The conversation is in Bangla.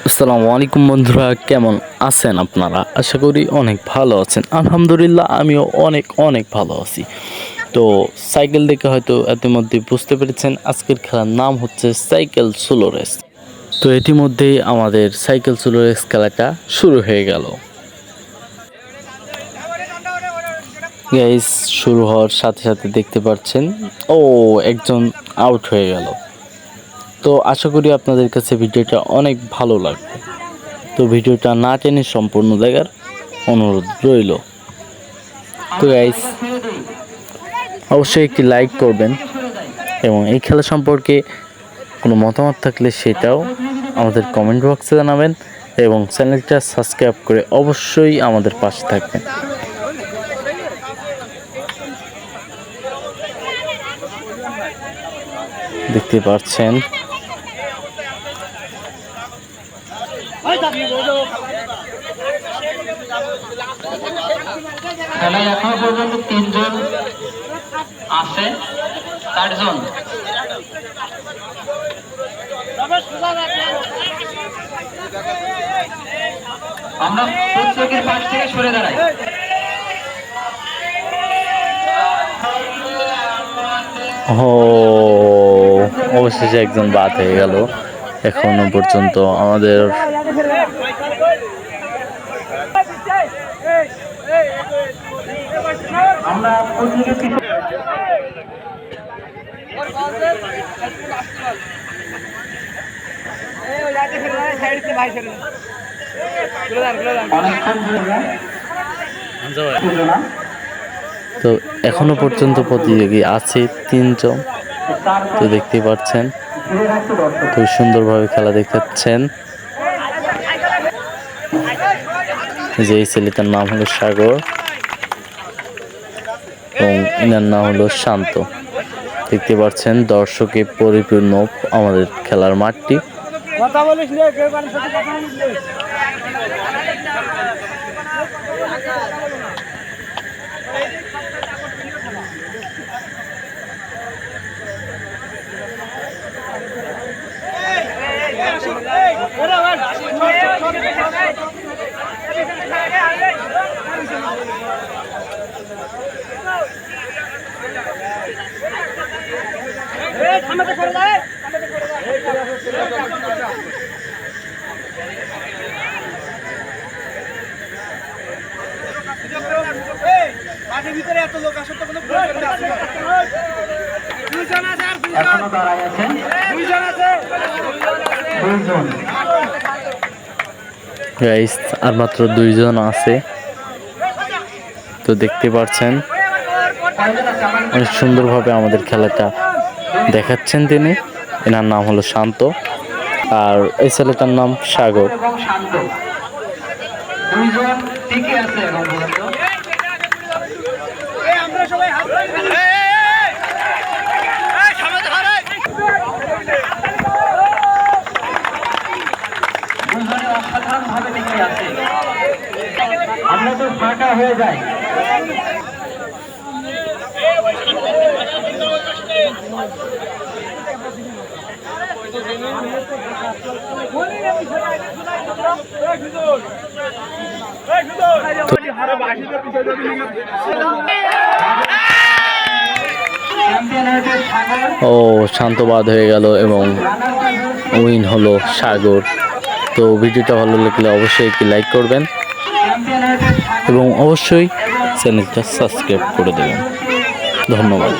আসসালামু আলাইকুম বন্ধুরা, কেমন আছেন আপনারা? আশা করি অনেক ভালো আছেন। আলহামদুলিল্লাহ, আমিও অনেক অনেক ভালো আছি। তো সাইকেল দেখে হয়তো ইতিমধ্যে বুঝতে পেরেছেন আজকের খেলার নাম হচ্ছে সাইকেল সোলো রেস। তো ইতিমধ্যেই আমাদের সাইকেল সোলো রেস খেলাটা শুরু হয়ে গেল। গাইস, শুরু হওয়ার সাথে সাথে দেখতে পাচ্ছেন একজন আউট হয়ে গেল। তো আশা করি আপনাদের কাছে ভিডিওটা অনেক ভালো লাগবে। তো ভিডিওটা না টেনে সম্পূর্ণ দেখার অনুরোধ রইল। তো গাইস, অবশ্যই একটি লাইক করবেন এবং এই খেলা সম্পর্কে কোনো মতামত থাকলে সেটাও আমাদের কমেন্ট বক্সে জানাবেন এবং চ্যানেলটা সাবস্ক্রাইব করে অবশ্যই আমাদের পাশে থাকবেন। দেখতে পাচ্ছেন খেলায় এখনো পর্যন্ত 3 জন আছে, 4 জন। আমরা প্রত্যেকের পাশ থেকে সরে দাঁড়াই। অবশেষে একজন বাদ হয়ে গেল। এখনো পর্যন্ত আমাদের আমরা তো এখনো পর্যন্ত প্রতিযোগী আছে 3 জন। তো দেখতে পাচ্ছেন খুব সুন্দরভাবে খেলা দেখাচ্ছেন। যে এই ছেলেটার নাম হলো সাগর এবং এনার নাম হলো শান্ত। দেখতে পাচ্ছেন দর্শকে পরিপূর্ণ আমাদের খেলার মাঠটি। কথা বলিস না, কেউ কারোর সাথে কথা বলিস না। ভিতরে এত লোক আসলে কোনো এখনো দাঁড়াই আছেন 2 জন। গাইস, আর মাত্র 2 জন আছে। তো দেখতে পাচ্ছেন অনেক সুন্দরভাবে আমাদের খেলাটা দেখাচ্ছেন তিনি। এনার নাম হলো শান্ত আর এই ছেলেটার নাম সাগর। শান্ত 2 জন টিকে আছে এখন পর্যন্ত। আমরা সবাই হাত অসাধারণ ভাবে টিকে আছে। আমরা তো ফাঁকা হয়ে যাই। শান্তবাদ হয়ে গেল এবং উইন হলো সাগর। তো ভিডিওটা ভালো লাগলে অবশ্যই একটি লাইক করবেন এবং অবশ্যই চ্যানেলটা সাবস্ক্রাইব করে দেবেন। ধন্যবাদ।